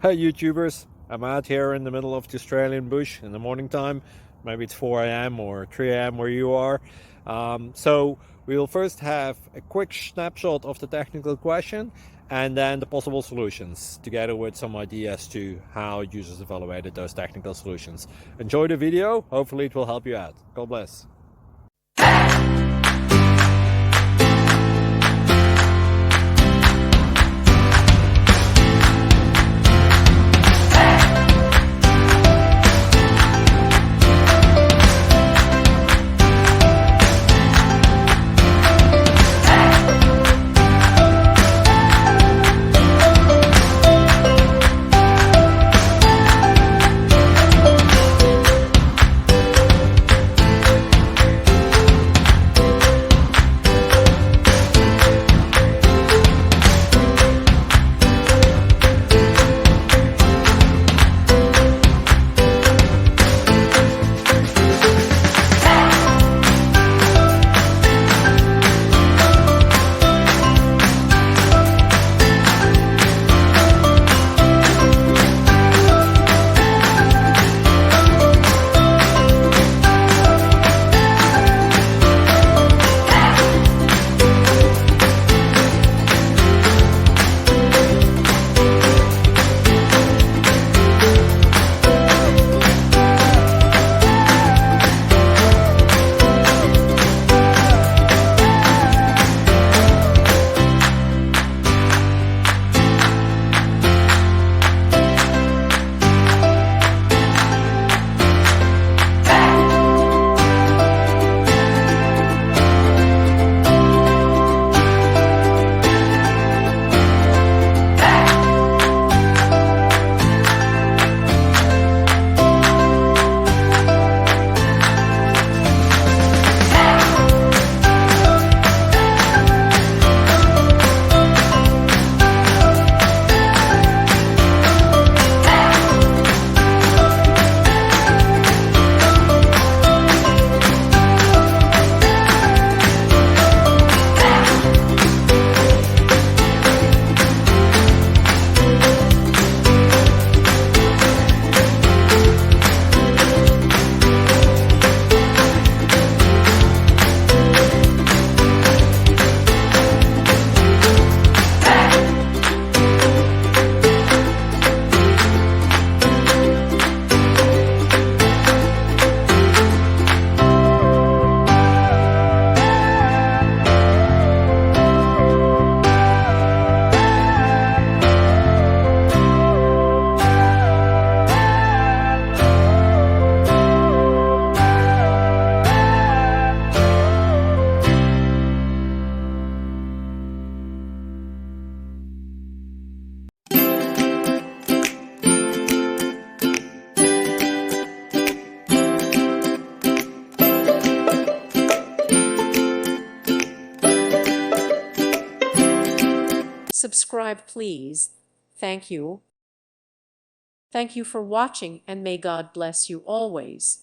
Hey YouTubers, I'm out here in the middle of the Australian bush in the morning time. Maybe it's 4 a.m. or 3 a.m. where you are. So we'll first have a quick snapshot of the technical question and then the possible solutions, together with some ideas to how users evaluated those technical solutions. Enjoy the video, hopefully it will help you out. God bless. Subscribe, please. Thank you. Thank you for watching, and may God bless you always.